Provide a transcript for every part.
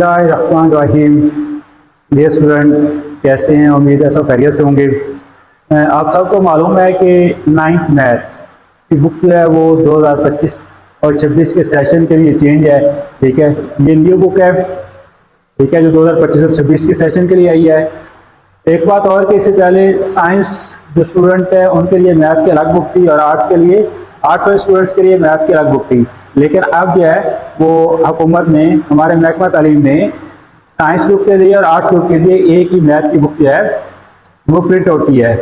रहीम। Dear student, कैसे हैं? उम्मीद है सब खैरियत से होंगे। आप सबको मालूम है कि 9th मैथ की बुक जो है वो 2025 और 26 के सेशन के लिए चेंज है। ठीक है, ये न्यू बुक है। ठीक है, जो 2025 और 26 के सेशन के लिए आई है। एक बात और कि इससे पहले साइंस जो स्टूडेंट है उनके लिए मैथ की अलग बुक थी और आर्ट्स के लिए, आर्ट्स वाले स्टूडेंट्स के लिए मैथ की अलग बुक थी। लेकिन अब जो है वो हुकूमत ने, हमारे महकमा तालीम ने साइंस ग्रुप के लिए और आर्ट्स ग्रुप के लिए एक ही मैथ की बुक जो है वो प्रिंट आउट की है।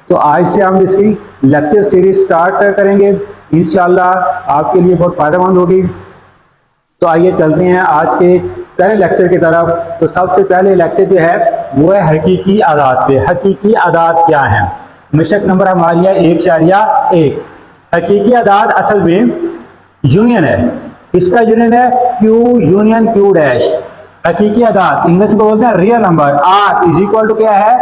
तो आज से हम इसकी लेक्चर सीरीज स्टार्ट करेंगे। इंशाल्लाह आपके लिए बहुत फायदेमंद होगी। तो आइए चलते हैं आज के पहले लेक्चर की तरफ। तो सबसे पहले लेक्चर जो है वो है हकीकी आदात पे। हकीकी आदात क्या है? मिशक नंबर हमारी है 1.1। हकीकी आदात असल में यूनियन है। इसका यूनियन है क्यू यूनियन क्यू डैश। हकीकी आदात इंग्लिश में बोलते हैं real number. R is equal to क्या है?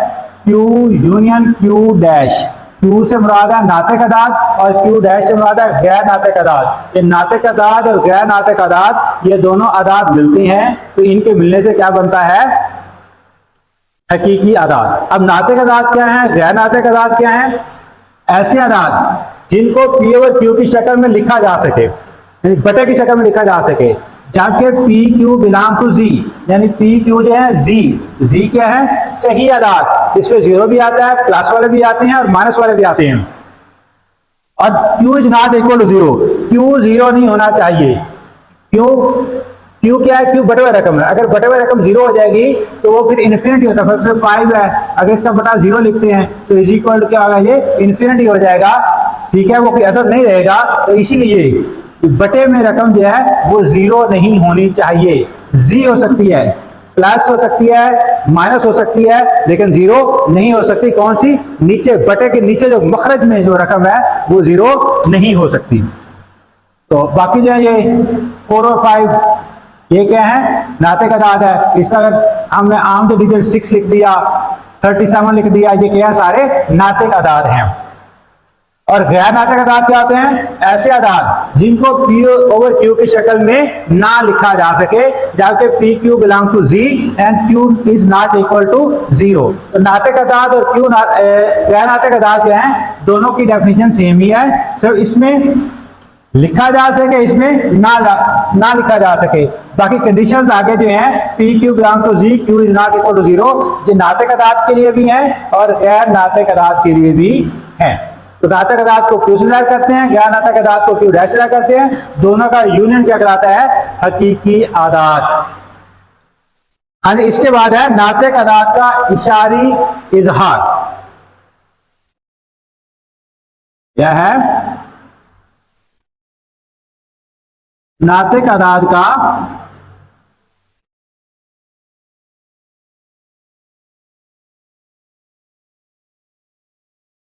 Q union Q dash. Q से मुराद है नातिक अदाद और क्यू डैश से मुराद है गैर नातिक अदाद। ये नातिक अदाद और गैर नातिक अदाद ये दोनों अदाद मिलती हैं तो इनके मिलने से क्या बनता है? हकीकी अदाद। अब नातिक अदाद क्या है, गैर नातिक अदाद क्या है? ऐसे अदाद जिनको पी और क्यू की शक्ल में लिखा जा सके, यानी बटे की शक्ल में लिखा जा सके, जबकि पी क्यू बिलोंग टू जी, यानी पी क्यू जो है जी, जी क्या है? सही अदाद। इसमें जीरो भी आता है, प्लस वाले भी आते हैं और माइनस वाले भी आते हैं। और Q is not equal to zero. Q zero नहीं होना चाहिए। क्यू क्यू क्या है? क्यू बटे हुए रकम है। अगर बटे हुए रकम जीरो हो जाएगी तो वो फिर इन्फिनिटी होता है। फिर 5 है, अगर इसका बटा जीरो लिखते हैं तो इज इक्वल टू क्या होगा? ये इन्फिनिटी हो जाएगा। ठीक है, वो कोई अदद नहीं रहेगा। तो इसीलिए बटे में रकम जो है वो जीरो नहीं होनी चाहिए। जी हो सकती है, प्लस हो सकती है, माइनस हो सकती है, लेकिन जीरो नहीं हो सकती। कौन सी? नीचे बटे के नीचे जो मखरज में जो रकम है वो जीरो नहीं हो सकती। तो बाकी जो है ये 4 और 5 ये क्या है? नातिक अदाद है। इसका अगर हमने आम जो डिजिट 6 लिख दिया, 37 लिख दिया, ये क्या है? सारे नातिक अदाद हैं। और गैर नातिक अदाद क्या होते हैं? ऐसे अदाद जिनको पी ओवर क्यू की शक्ल में ना लिखा जा सके, जबकि P Q belong to Z and Q is not equal to zero. तो नातिक अदाद और क्यू गैर नातिक अदाद क्या है? दोनों की डेफिनेशन सेम ही है, सिर्फ इसमें लिखा जा सके, इसमें ना लिखा जा सके। बाकी कंडीशंस आगे जो हैं, P Q belong to Z, Q is not equal to zero, ये नातिक अदाद के लिए भी हैं और गैर नातिक अदाद के लिए भी हैं। तो नातिक अदाद को क्यू से ज़ाहिर करते हैं, गैर नातिक अदाद को क्यू डैश से ज़ाहिर करते हैं। दोनों का यूनियन क्या कहलाता है? हकीकी आदाद। और इसके बाद है नातिक अदाद का इशारी इजहार। क्या है? नातिक अदाद का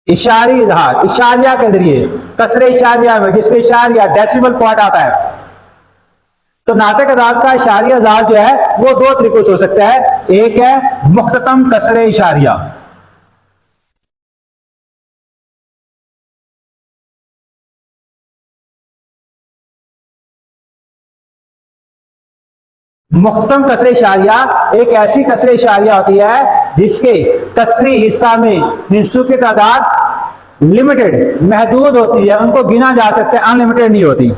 इशारी इजहार। इशारिया के जरिए, कसरे इशारिया में जिसमें इशारिया डेसिमल पॉइंट आता है। तो नातिक अदाद का इशारिया इजहार जो है वो दो तरीकों से हो सकता है। एक है मुख्ततम कसरे इशारिया। मुख्ततम कसरे इशारिया एक ऐसी कसरे इशारिया होती है जिसके कसरी हिस्सा में हिस्सों की तादाद लिमिटेड, महदूद होती है, उनको गिना जा सकता है, अनलिमिटेड नहीं होती।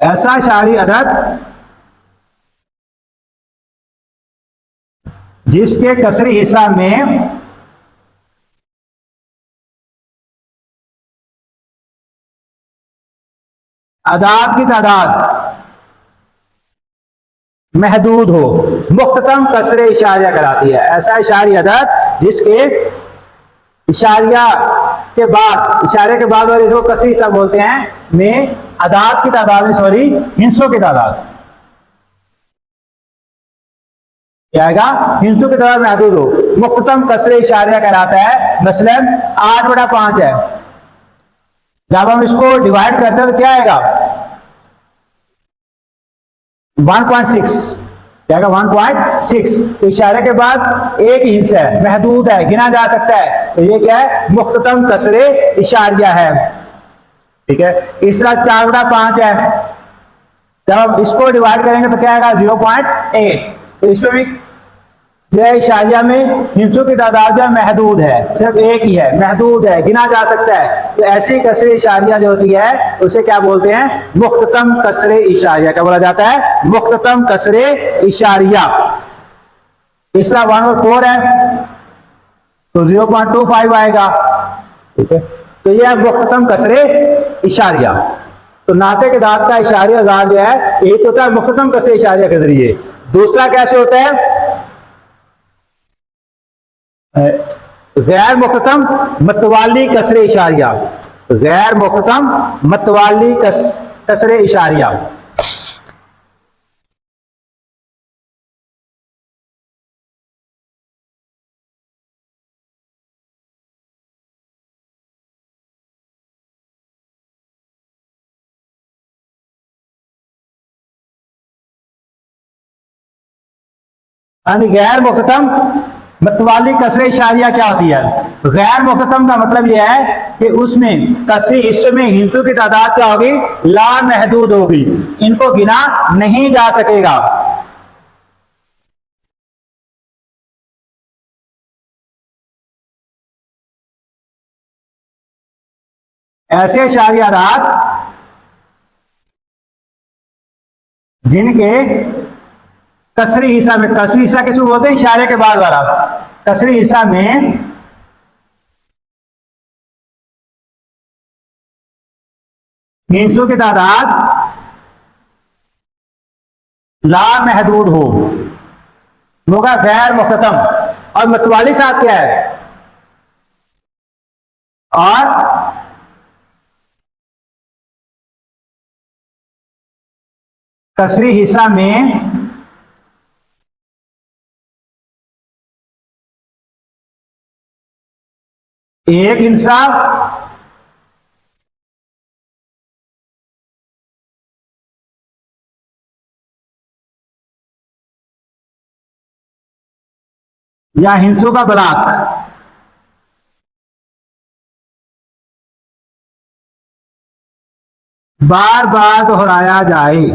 ऐसा इशारी अदद जिसके कसरी हिस्सा में अदाद की तादाद महदूद हो, मुख्ततम कसरे इशारिया कहलाती है। ऐसा इशारी अदद जिसके इशारिया के बाद, इशारे के बाद और इसको कसरी हिस्सा बोलते हैं, में अदाद की तादाद में, सॉरी, हिस्सों की तादाद क्या आएगा? हिंसों की तादाद महदूद हो, मुख्ततम कसरे इशारिया कहलाता है। मसलन 8/5 है, जब हम इसको डिवाइड करते हैं तो क्या आएगा? 1.6। क्या 1.6। तो इशारे के बाद एक हिस्सा है, महदूद है, गिना जा सकता है, तो ये क्या है, मुख्ततम कसरे इशारिया है। ठीक है, इस तरह 4/5 है, जब हम इसको डिवाइड करेंगे तो क्या आएगा 0.8। तो इसमें भी जो है इशारिया में हिस्सों की तादाद जो महदूद है, सिर्फ एक ही है, महदूद है, गिना जा सकता है। तो ऐसी कसरे इशारिया जो होती है उसे क्या बोलते हैं, मुख्ततम कसरे इशारिया। क्या बोला जाता है, मुख्ततम कसरे इशारिया। इसका 1/4 है तो 0.25 आएगा। ठीक है, तो यह मुख्ततम कसरे इशारिया। तो नाते के दांत का इशारिया ज़ार जो है एक होता है मुख्ततम कसरे इशारिया के जरिए, दूसरा कैसे होता है, गैर मुख्ततम मतवाली कसरे इशारिया। गैर मुख्ततम मतवाली कसरे इशारिया। गैर मुख्ततम मतवाली कसरे इशारिया क्या होती है? गैर मुख्ततम का मतलब यह है कि उसमें कसरे हिस्से में हिंसों की तादाद क्या होगी, लामहदूद होगी, इनको गिना नहीं जा सकेगा। ऐसे इशारियात जिनके कसरी हिस्सा में, कसरी हिस्सा किसको बोलते हैं, इशारे के बाद वाला, कसरी हिस्सा में हिंसों की तादाद लामहदूद होगा, गैर मुख्ततम। और मतवाली साथ क्या है, और कसरी हिस्सा में एक हिस्सा या हिंसों का ब्लॉक बार बार दोहराया जाए,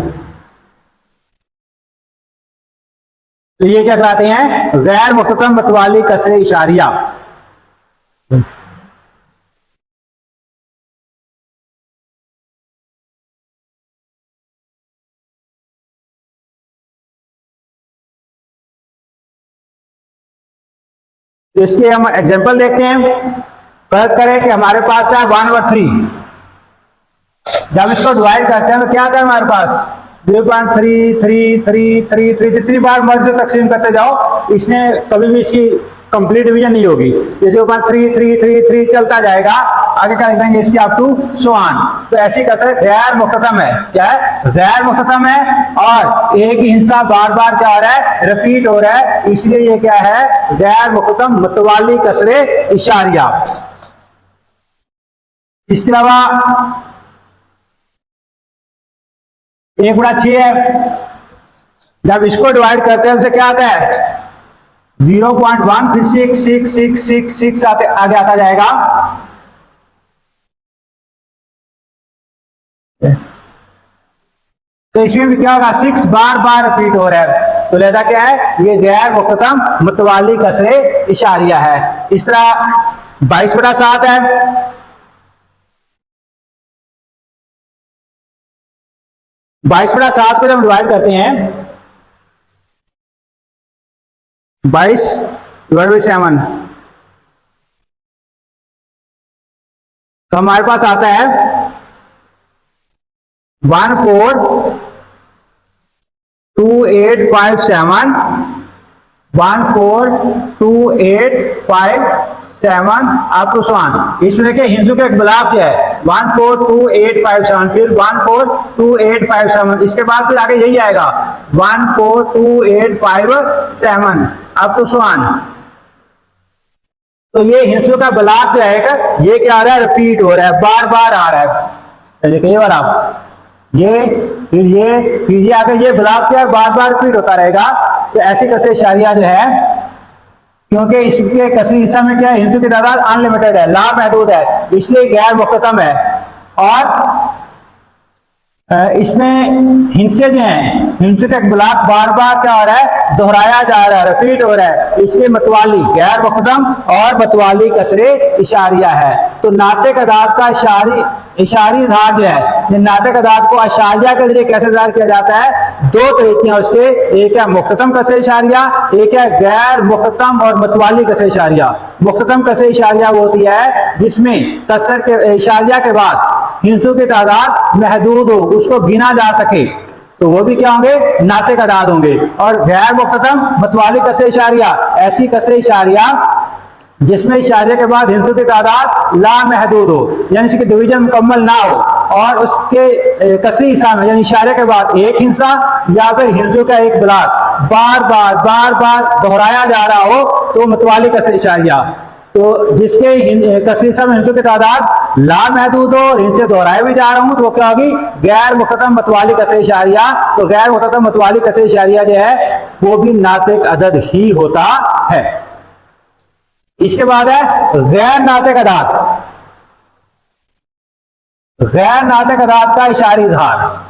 तो ये क्या कहलाते हैं, गैर मुख्ततम मतवाली कसरे इशारिया। तो इसके हम एग्जांपल देखते हैं। फर्ज करें कि हमारे पास है 1/3, जब इसको डिवाइड करते हैं तो क्या आता है हमारे पास 0.3333, जितनी बार मर्ज तकसीम करते जाओ इसने कभी भी इसकी कंप्लीट डिवीजन नहीं होगी। ये 0.3333 चलता जाएगा, आगे कर देंगे इसकी अप टू सोआन। तो ऐसी कसरत गैर मुख्ततम है। क्या है, गैर मुख्ततम है, और एक ही हिस्सा बार बार क्या हो रहा है, रिपीट हो रहा है, इसलिए ये क्या है, गैर मुख्ततम मतवाली कसरे इशारिया। इसके अलावा 1/6 है, जब इसको डिवाइड करते हैं उसे क्या आता है 0.1, फिर 6 आगे आता जाएगा। तो इसमें भी क्या होगा, 6 बार बार रिपीट हो रहा है, तो लिहाजा क्या है, ये गैर मुख्ततम मतवाली कसरे इशारिया है। इस तरह 22/7 है, 22/7 को जब डिवाइड करते हैं 22/7, तो हमारे पास आता है 142857, 142857 आप तो स्वान। इसमें देखिए हिंदू का एक ब्लॉक है 142857, फिर 142857, इसके बाद फिर आगे यही आएगा 142857 आप तो स्वान। तो ये हिंसों का ब्लॉक जो है ये क्या आ रहा है, रिपीट हो रहा है, बार बार आ रहा है। देखिए ये बार आप फिर ये आगे ये ब्लॉक क्या बार बार रिपीट होता रहेगा। तो ऐसी कसरे इशारिया जो है, क्योंकि इसके कसरी हिस्सा में क्या है, हिंसों की तादाद अनलिमिटेड है, लामहदूद है, इसलिए गैर मुख्तम है। और इसमें हिंसे जो हैं, हिंसे का ब्लॉक बार बार क्या हो रहा है, दोहराया जा रहा है, रिपीट हो रहा है, इसलिए मतवाली गैर मुख्तम और मतवाली कसरे इशारिया है। तो नातिक अदाद का इशारी इजहार जो है, नातिक अदाद को अशारिया के जरिए कैसे इजहार किया जाता है, दो तरीके हैं उसके, एक है मुख्तम कसरे इशारिया, एक है गैर मुख्तम और मतवाली कसरे इशारिया। मुख्तम कसरे इशारिया वो होती है जिसमें कसर के इशारिया के बाद हिंसों की तादाद महदूद हो, उसको गिना जा सके, तो वो भी क्या होंगे, नातिक अदाद होंगे। और गैर मुख्तम मतवाली कसरे इशारिया, ऐसी कसरे इशारिया जिसमें इशारे के बाद हिंसों की तादाद लामहदूद हो, यानी इसकी डिवीजन मुकम्मल ना हो, और उसके कसरी हिस्सा में यानी इशारे के बाद एक हिंसा या फिर हिंसों का एक ब्लॉक बार बार दोहराया जा रहा हो, तो मतवाली कसरी इशारिया। तो जिसके कसरी हिस्सा में हिंसों की तादाद लामहदूद हो और हिंसे दोहराए भी जा रहा हूं, तो वो क्या होगी, गैर मुख्तम मतवाली कसरी इशारिया। तो गैर मुख्तम मतवाली कसरी इशारिया जो है वो भी नातिक अदद ही होता है। इसके बाद है गैर नातिक अदाद। गैर नातिक अदाद का इशारी इजहार,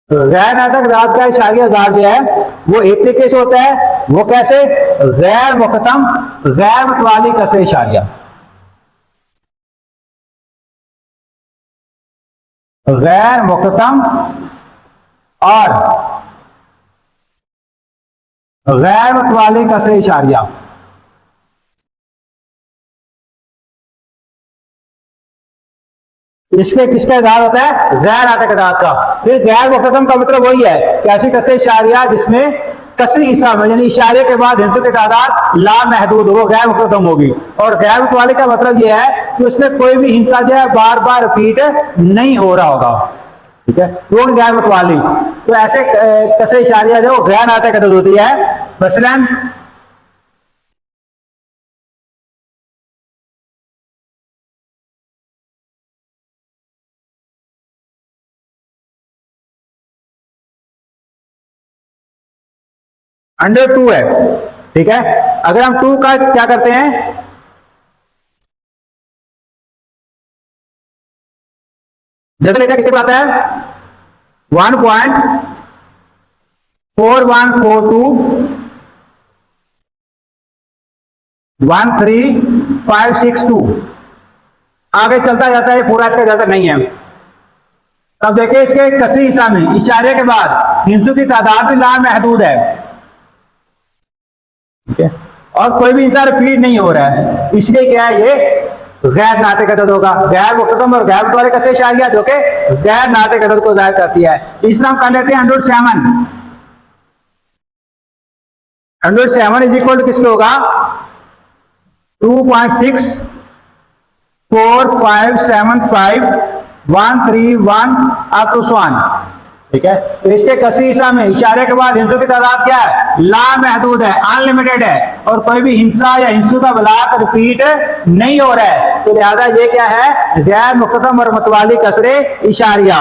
गैर नातिक अदाद का इशारी इजहार जो है वो एक तरीके से होता है, वो कैसे, गैर मुख्तम गैर मतवाली कसरे इशारिया। गैर मुख्तम और गैर मतवाली कसरे इशारिया। इसके किसका इजहार होता है, गैर नातिक अदाद का। फिर गैर मुख्तम का मतलब वही है कि ऐसी कसरे इशारिया जिसमें कसरी हिस्सा में यानी इशारे के बाद हिंसों की तादाद लामहदूद हो, वो गैर मुख्तम होगी। और गैर मुतवाली का मतलब यह है कि उसमें कोई भी हिंसा जो है बार बार रिपीट नहीं हो रहा होगा, ठीक है, वो गैर मुतवाली। तो ऐसे कसरे इशारिया जो गैर नातिक अदद होती है। मसलन अंडर 2 है, ठीक है, अगर हम 2 का क्या करते हैं, जैसे लेकर किसके आता है 1.4142 13562 आगे चलता जाता है, पूरा इसका इजाजत नहीं है। तब देखिए इसके कसरी हिस्सा में इशारे के बाद हिंसों की तादाद भी लामहदूद है, ठीक है, और कोई भी इंसान रिपीट नहीं हो रहा है, इसलिए क्या है, ये गैर नातिक अदद होगा। गैर मुख्तम और गैर मुतवाली कसरे इशारिया जो कि गैर नातिक अदद को जाहिर करती है। इसमें हम कर लेते हैं 107। 107 इज इक्वल टू किसके होगा, 2.64575131 अप टू 1, ठीक है। तो इसके कसरी हिस्सा में इशारे के बाद हिंसों की तादाद क्या है, लामहदूद है, अनलिमिटेड है, और कोई भी हिंसा या हिंसों का ब्लॉक रिपीट नहीं हो रहा है, तो लिहाजा ये क्या है, गैर मुख्तम और मतवाली कसरे इशारिया।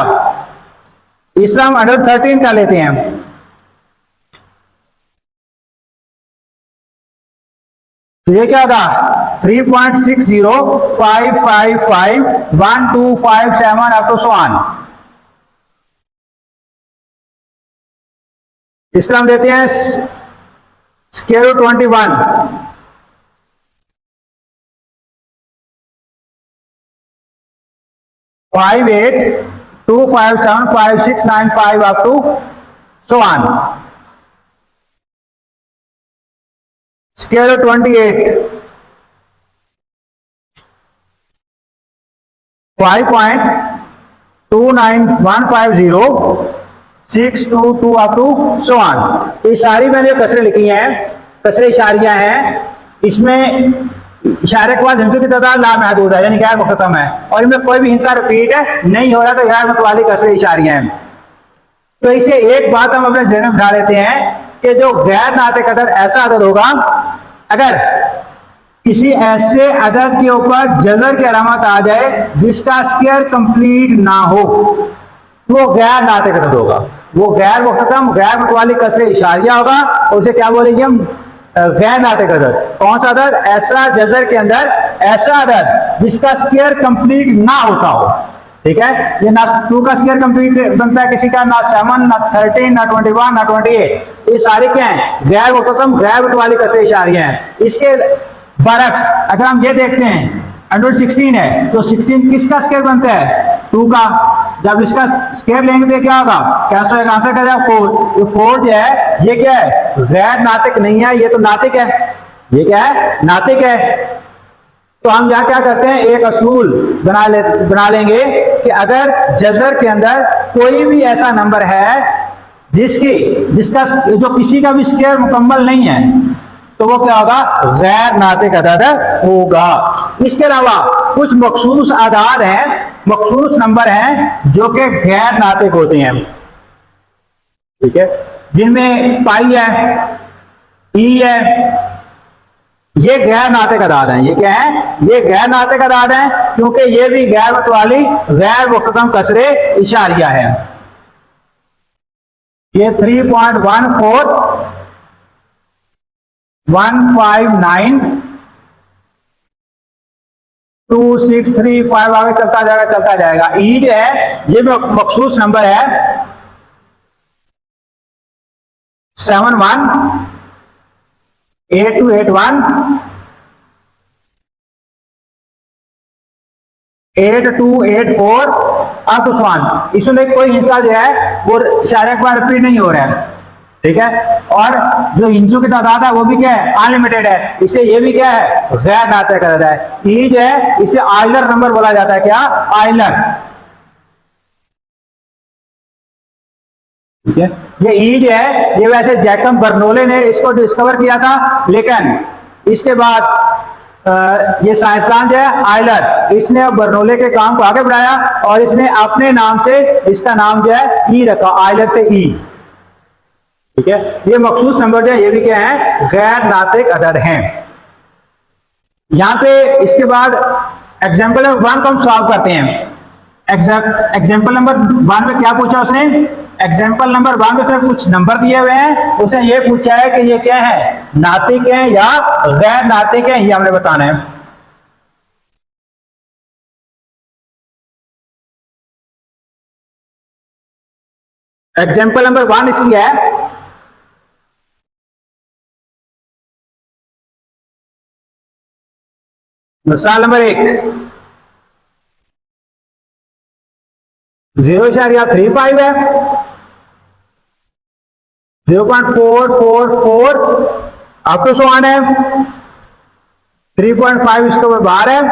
इसमें हम 113 का लेते हैं। तो ये क्या था, 3.6055512557 अप टू 1। इस तरह हम देते हैं square root 21, 58257565 up to 1। Square root 28 5.29150 622 up to so on. तो ये सारी मैंने जो कसरे लिखी हैं, कसरे इशारियां हैं, इसमें इशारे के बाद हिंसों की तादाद लामहदूद है, यानी गैर मुख्तम है, और इनमें कोई भी हिंसा रिपीट नहीं हो रहा, तो गैर मुतवाली कसरे इशारियां हैं। तो इसे एक बात हम अपने ज़हन में बिठा लेते हैं कि जो गैर नातिक अदद ऐसा अदद होगा अगर किसी ऐसे अदद के ऊपर जज़र की अलामत आ जाए जिसका स्क्वायर कंप्लीट ना हो, वो गैर नातिक अदद होगा, वो गैर मुख्तम गैर मुतवाली कसरे इशारिया होगा, और उसे क्या बोलेंगे हम? गैर नातिक अदद। कौन सा अदद? ऐसा जज़र के अंदर ऐसा अदद जिसका स्क्वायर कंप्लीट ना होता हो। ठीक है, ये ना 2 का स्क्वायर कंप्लीट बनता है किसी का, ना 7, ना 13, ना 21, ना 28, ये सारे क्या हैं? गैर मुख्तम गैर मुतवाली कसरे इशारिया हैं। इसके बरक्स अगर हम ये देखते हैं अंडर 16 है, तो 16 किसका स्क्वायर बनता है? 2 का। जब इसका स्क्वायर लेंगे तो क्या होगा? कैंसिल होगा, आंसर क्या जाएगा? 4। ये 4 जो है ये क्या है? गैर नातिक नहीं है, ये तो नातिक है। ये क्या है? नातिक है। तो हम यहाँ क्या करते हैं, एक असूल बना लेंगे कि अगर जज़र के अंदर कोई भी ऐसा नंबर है जिसका जो किसी का भी स्क्वायर मुकम्मल नहीं है, तो वो क्या होगा? गैर नातिक अदद होगा। इसके अलावा कुछ मखसूस आदाद हैं, मखसूस नंबर हैं जो कि गैर नातिक होते हैं। ठीक है, जिनमें पाई है, ई है, ये गैर नातिक अदाद हैं। ये क्या है? ये गैर नातिक अदाद हैं, क्योंकि ये भी गैर मुतवाली गैर मुख्तम कसरे इशारिया है। ये 3.14 159 2635 आगे चलता जाएगा। ई जो है ये मखसूस नंबर है 71 8281 8284 अप टू 1। इसमें कोई हिस्सा जो है वो इशारे के बाद रिपीट नहीं हो रहा है। ठीक है, और जो हिंसों की तादाद है वो भी क्या है? अनलिमिटेड है। इसे ये भी क्या है? गैर नातिक अदद है। ई जो है इसे आयलर नंबर बोला जाता है। क्या? आयलर। ठीक है, ये ई जो है ये वैसे जैकब बर्नौली ने इसको डिस्कवर किया था, लेकिन इसके बाद ये साइंसदान जो है आयलर, इसने बर्नौली के काम को आगे बढ़ाया और इसने अपने नाम से इसका नाम जो है ई रखा, आयलर से ई। ठीक है, ये मखसूस नंबर जो है ये भी क्या है? गैर नातिक अदद हैं। यहां पे इसके बाद एग्जाम्पल नंबर 1 को हम सॉल्व करते हैं। एग्जाम्पल नंबर 1 में क्या पूछा उसने? एग्जाम्पल नंबर 1 में कुछ नंबर दिए हुए हैं, उसने ये पूछा है कि ये क्या है? नातिक है या गैर नातिक है, ये हमने बताना है। एग्जाम्पल नंबर 1 इसकी है मिसाल नंबर 1 0.35 है, 0.444 अप टू 1 है, 3.5 इसके ऊपर बार है,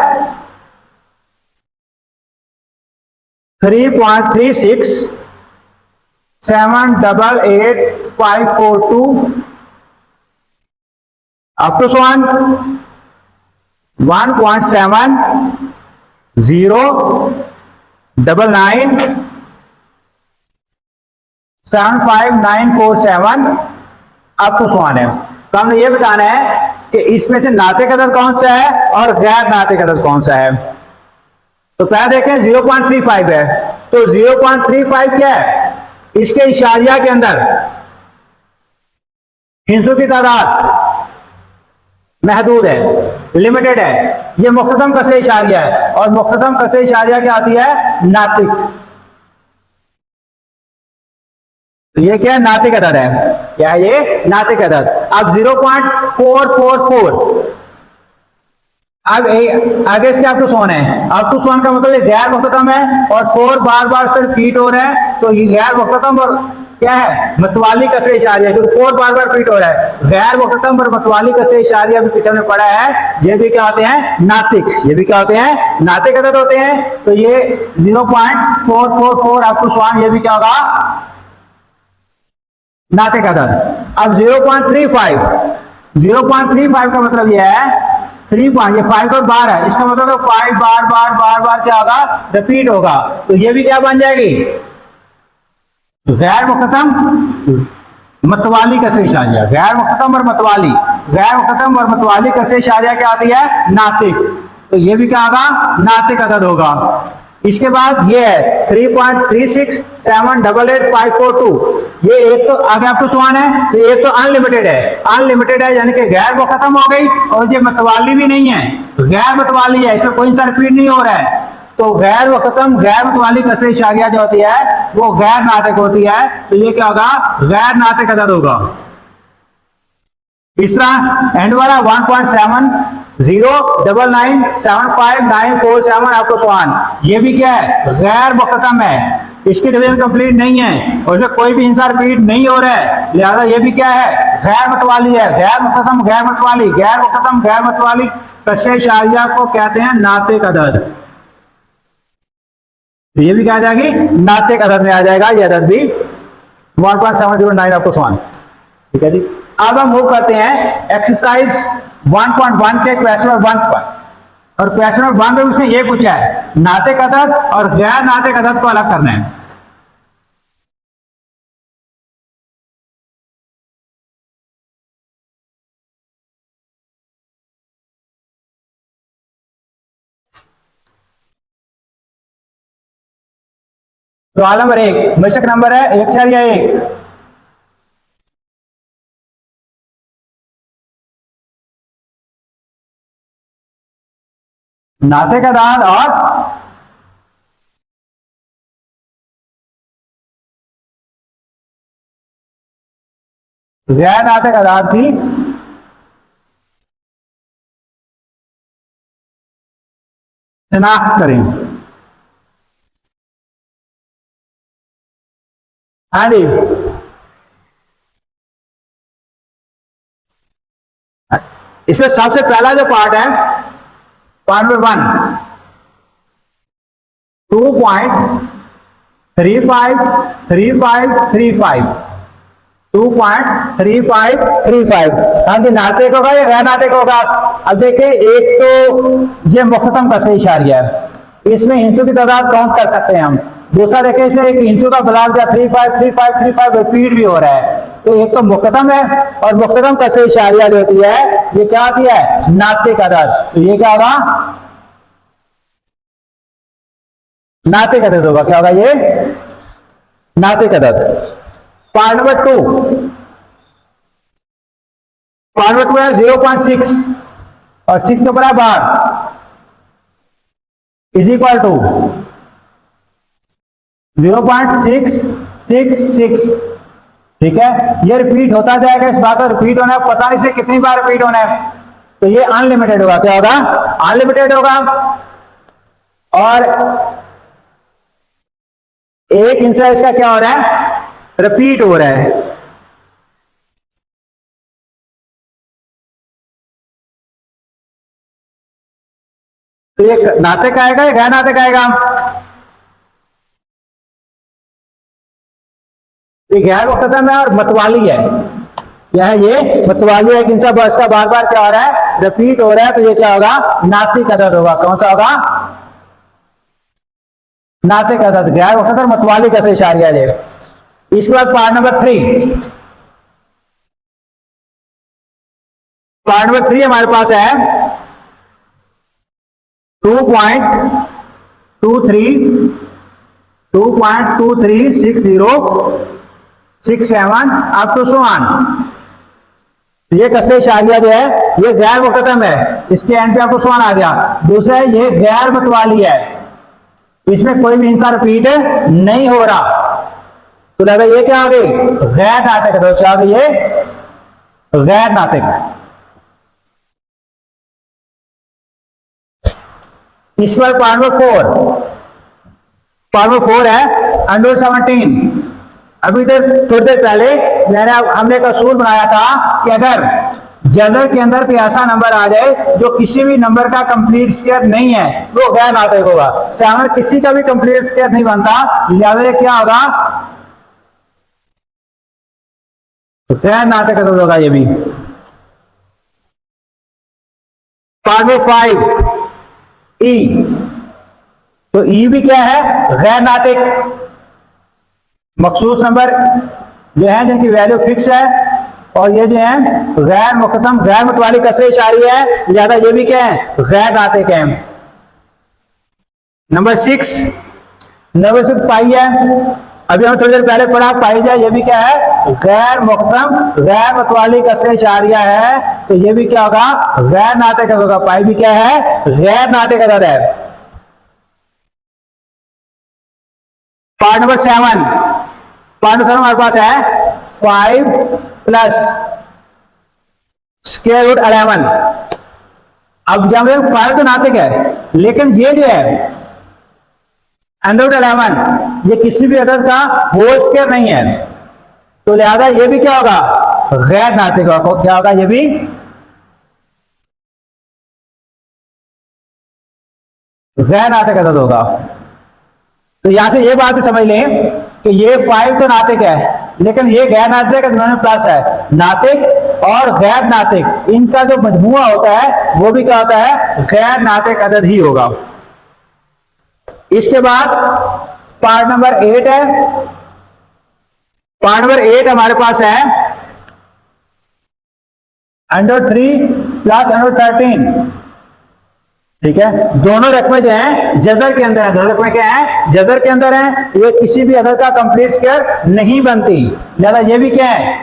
3.36 7888542 अप टू 1 1.7 0 99 75947 अप टू 1 है। तो हमने ये बताना है कि इसमें से नातिक अदद कौन सा है और गैर नातिक अदद कौन सा है। तो पहले देखें 0.35 है, तो 0.35 क्या है? इसके इशारिया के अंदर हिंसों की तादाद महदूद है, लिमिटेड है। ये मुख्ततम कसरे इशारिया है और मुख्ततम कसरे इशारिया क्या आती है? नातिक। तो ये क्या है? नातिक अदद है। क्या है ये? नातिक अदद। अब 0.444 अब आगे इसके अप टू 1 है। अप टू 1 का मतलब ये गैर मुख्ततम है और 4 बार बार से रिपीट हो रहा है, तो ये गैर मुख्ततम और क्या है, मतवाली कसरे इशारिया, क्योंकि 4 बार बार रिपीट हो रहा है। गैर मुख्तम और मतवाली कसरे इशारिया भी पीछे हमने पढ़ा है, ये भी क्या होते हैं, नातिक। ये भी क्या होते हैं, नातिक अदद होते हैं। तो ये 0.444 अप टू स्वान, ये भी क्या होगा, नातिक अदद। अब 0.35 का मतलब यह है 3 पॉइंट, ये 5 और बार है, इसका मतलब 5 बार बार बार बार क्या होगा, रिपीट होगा। तो ये भी क्या बन जाएगी, गैर मुख्तम मतवाली कसरे इशारिया। गैर मुख्तम और मतवाली, गैर मुख्तम और मतवाली कसरे इशारिया क्या आती है, नातिक। तो ये भी क्या होगा, नातिक अदद होगा। इसके बाद ये है 3.36788542, ये एक तो आगे आपको सवाल है, तो एक तो अनलिमिटेड है, अनलिमिटेड है यानी कि गैर मुख्तम हो गई, और ये मतवाली भी नहीं है, गैर मतवाली है, इसमें कोई सा रिपीट नहीं हो रहा है। तो गैर मुख्तम गैर मतवाली कसरे इशारिया जो होती है वो गैर नातिक होती है। तो ये क्या होगा, गैर नातिक अदद होगा। तीसरा एंड वाला 1.70997594 आपको सवाल, ये भी क्या है, गैर मुख्तम है, इसकी डिवीजन कंप्लीट नहीं है और इसमें कोई भी हिस्सा रिपीट नहीं हो रहा है, लिहाजा ये भी क्या है, गैर मतवाली है। गैर मुख्तम गैर मतवाली, गैर मुख्तम गैर मतवाली कसरे इशारिया को कहते हैं नातिक अदद। तो ये भी क्या आ जाएगी, नातिक अदद में आ जाएगा ये अदद भी। 1.709 आपको सवाल, ठीक है जी। अब हम मूव करते हैं एक्सरसाइज 1.1 के क्वेश्चन नंबर 1 पर, और क्वेश्चन नंबर 1 में उसने ये पूछा है, नातिक अदद और गैर नातिक अदद को अलग करना है। सवाल नंबर 1, बेशक नंबर है 1.1। नातिक अदद और गैर नातिक अदद की शिनाख्त करें। हाँ जी, इसमें सबसे पहला जो पार्ट है, पार्ट नंबर 1, 2.353535, 2.3535। हाँ जी, नातिक होगा या गैर नातिक होगा। अब देखिए, एक तो ये मुख्तम कसरे इशारिया है, इसमें हिंसों की तादाद काउंट कर सकते हैं हम। दूसरा देखिए, इसमें एक हिंसों का बलाग 353535 रिपीट भी हो रहा है। तो एक तो मुख्तम है, और मुख्तम कसरे इशारिया जो होती है ये क्या होती है, नातिक अदद। तो ये क्या होगा, नातिक अदद होगा। क्या होगा ये, नातिक अदद। पार्ट नंबर 2, पार्ट नंबर 2 है 0.6 और 6 के बराबर इज इक्वल टू 0.666। ठीक है, ये रिपीट होता जाएगा, इस बात का रिपीट होना है, पता नहीं से कितनी बार रिपीट होना है। तो ये अनलिमिटेड होगा। क्या होगा, अनलिमिटेड होगा। और एक हिस्सा इसका क्या हो रहा है, रिपीट हो रहा है। तो ये नातिक आएगा या गैर नातिक आएगा, ये गैर मुख्तम है और मतवाली है। यह ये मतवाली है, इंसान बस का बार बार क्या हो रहा है, रिपीट हो रहा है। तो ये क्या होगा, नातिक अदद होगा। कौन सा होगा, नातिक अदद, गैर मुख्तम मतवाली कसरे इशारिया है। इसके बाद पार्ट नंबर 3, पार्ट नंबर 3 हमारे पास है 2.236067 अप टू सवान। ये कसरे इशारिया जो है ये गैर मुख्तम है, इसके एंड पे आपको सवान आ गया। दूसरा है ये गैर मतवाली है, इसमें कोई भी इंसान रिपीट नहीं हो रहा। तो लगा ये क्या आ गई, गैर नातिक। क्या आ गई ये, गैर नातिक। इसके बाद पार्ट नंबर 4, पार्ट नंबर 4 है अंडर 17 अभी देर थोड़ी देर पहले हमने एक असूल बनाया था कि अगर जजर के अंदर कोई ऐसा नंबर आ जाए जो किसी भी नंबर का कंप्लीट स्क्वायर नहीं है, वो गैर नातिक होगा। 7 किसी का भी कंप्लीट स्क्वायर नहीं बनता, लिहाजा क्या होगा, गैर नातिक अदद होगा। ये भी पार्ट नंबर 5 ई, तो ई भी क्या है, गैर नातिक। मखसूस नंबर जो है जिनकी वैल्यू फिक्स है, और ये जो है गैर मुख्तम गैर मुतवाली कसरे इशारिया है, लिहाजा ये भी क्या है, गैर नातिक है। नंबर 6 पाई है, अभी हम थोड़ी देर पहले पढ़ा, पाई जाए, ये भी क्या है, गैर मुख्तम गैर मुतवाली कसरे इशारिया है, तो ये भी क्या होगा, गैर नातिक होगा। पाई भी क्या है, गैर नातिक अदद है। पार्ट नंबर 7 हमारे पास है 5 प्लस स्क्वायर रूट 11। अब जब 5 तो नातिक है, लेकिन ये जो है अंडर रूट 11 ये किसी भी अदद का होल स्क्वायर नहीं है, तो लिहाजा ये भी क्या होगा, गैर नातिक होगा। क्या होगा, ये भी गैर नातिक अदद होगा। तो यहां से ये बात भी समझ लें कि ये 5 तो नातिक है, लेकिन ये गैर नातिक दोनों प्लस है। नातिक और गैर नातिक इनका जो मजमुआ होता है वो भी क्या होता है, गैर नातिक अदद ही होगा। इसके बाद पार्ट नंबर 8 है। पार्ट नंबर 8 हमारे पास है √3 प्लस √13। ठीक है, दोनों रकमें जो हैं जजर के अंदर है। दोनों रकमें क्या हैं, जजर के अंदर हैं। ये किसी भी अदद का कंप्लीट स्क्वायर नहीं बनती, लिहाजा ये भी क्या है,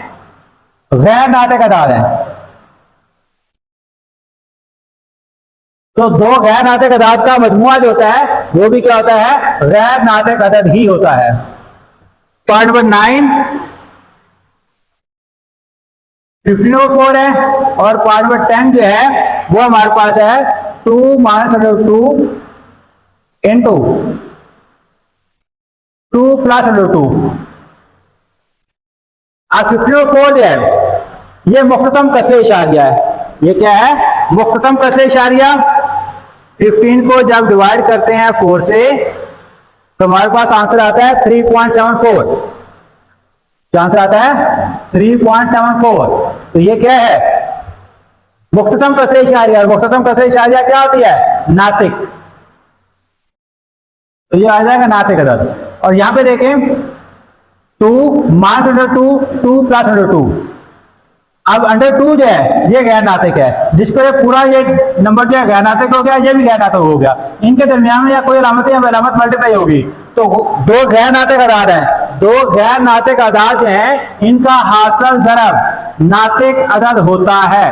गैर नातिक अदद है। तो दो गैर नातिक अदद का मजमुआ जो होता है वो भी क्या होता है, गैर नातिक अदद ही होता है। पार्ट नंबर 9 15/4 है, और पार्ट नंबर 10 जो है वो हमारे पास है 2 - √2 इंटू 2 + √2। अब 15/4 जो है ये मुख्ततम कसरे इशारिया है। ये क्या है, मुख्ततम कसरे इशारिया। 15 को जब डिवाइड करते हैं 4 से तो हमारे पास आंसर आता है 3.74। क्या आंसर आता है, 3.74। तो ये क्या है, मुख्ततम कसरे इशारिया। और मुख्ततम कसरे इशारिया क्या होती है, नातिक। तो ये आ जाएगा नातिक अदद। और यहां पे देखें 2 - √2 2 + √2। अब √2 जो है ये गैर नातिक है, जिसको ये पूरा ये नंबर जो है गैर नातिक हो गया, ये भी गैर नातिक हो गया। इनके दरमियान में या कोई अलामत या अलामत मल्टीप्लाई होगी तो दो गैर नातिक अदाद हैं। दो गैर नातिक अदाद जो हैं इनका हासिल ज़रब नातिक अदद होता है।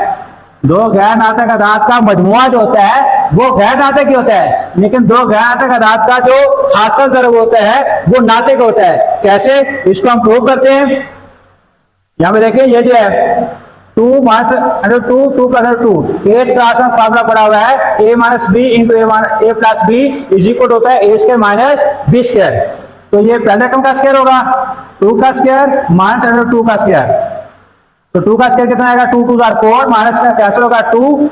दो गैर नातिक अदाद का मजमुआ जो होता है वो गैर नातिक ही होता है, लेकिन दो गैर नातिक अदाद का जो हासिल ज़रब होता है वो नातिक होता है। कैसे, इसको हम प्रूव करते हैं। यहां पे देखिए ये जो है 2 - √2 2 + √2 8 क्लास में फार्मूला पड़ा हुआ है a - b into a + b is equal होता है a² - b²। तो ये पहले रकम का स्क्वायर होगा 2 का स्क्वायर माइनस √2 का स्क्वायर। तो 2 का स्क्वायर कितना आएगा, 2 × 2 = 4 माइनस का कैंसिल होगा 2,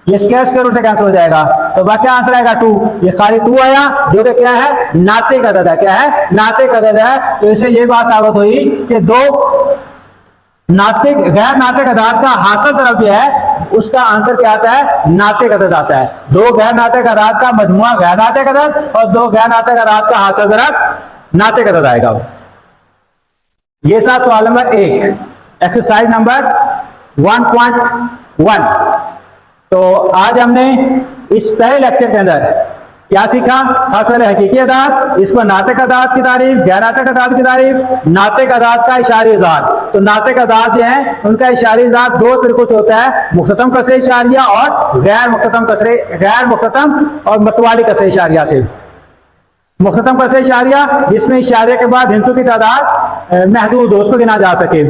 ये स्क्वायर रूट से कैंसिल हो जाएगा। तो बाकी आंसर आएगा 2। ये खाली 2 आया जो कि क्या है, नातिक अदद है। क्या है, नातिक अदद है। तो इससे ये बात साबित हुई कि दो नातिक गैर नातिक अदाद का हासिल ज़रब जो है उसका आंसर क्या आता है, नातिक अदद आता है। दो गैर नातिक अदाद का मजमुआ गैर नातिक अदद और दो गैर नातिक अदाद का हासिल ज़रब नातिक अदद आएगा। ये था सवाल नंबर 1, एक्सरसाइज नंबर 1.1। तो आज हमने इस पहले लेक्चर के अंदर क्या सीखा, खास वाले हकीकी अदाद, इसको नातिक अदाद की तारीफ, गैर नातिक अदाद की तारीफ, नातिक अदाद का इशारी इज़ाद। तो नातिक अदाद जो है उनका इशारी इज़ाद दो तरीकों से होता है, मुख्ततम कसरे इशारिया और गैर मुख्ततम और मतवाली कसरे इशारिया से। मुख्ततम कसरे इशारिया जिसमें इशारे के बाद हिंसों की तादाद महदूद हो, उसको गिना जा सके।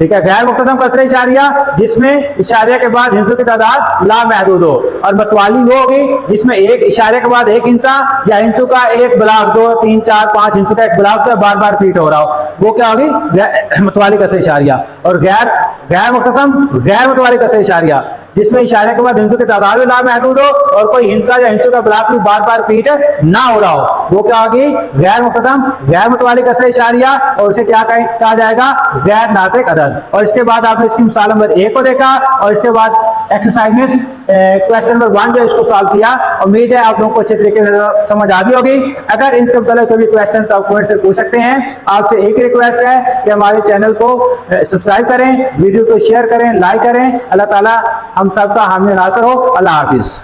ठीक है। गैर मुख्ततम कसरे इशारिया जिसमें इशारे के बाद हिंसों की तादाद लामहदूद हो, और मतवाली वो होगी जिसमें एक इशारे के बाद एक हिंसा या हिंसों का एक ब्लॉक 2 3 4 5 हिंसों का एक ब्लॉक तो बार बार रिपीट हो रहा हो, वो क्या होगी मतवाली कसरे इशारिया। और गैर मतवाली कसरे इशारिया जिसमें इशारे के बाद हिंसों की तादाद भी लामहदूद हो और कोई हिंसा या हिंसों का ब्लॉक भी बार बार रिपीट ना हो रहा हो, वो क्या होगी गैर मतवाली कसरे इशारिया, और उसे क्या कहा जाएगा गैर नातिक अदद। और इसके बाद आपने इसकी मिसाल नंबर 1 को देखा और इसके बाद एक्सरसाइज में क्वेश्चन नंबर 1 जो इसको सॉल्व किया। उम्मीद है आप लोगों को अच्छे तरीके से समझ आ गई होगी। अगर इनके मतलब कोई भी क्वेश्चन तो आप कमेंट से पूछ सकते हैं। आपसे एक रिक्वेस्ट है कि हमारे चैनल को सब्सक्राइब करें, वीडियो को शेयर करें, लाइक करें। अल्लाह ताला हम सबका हामी नासर हो। अल्लाह हाफिज।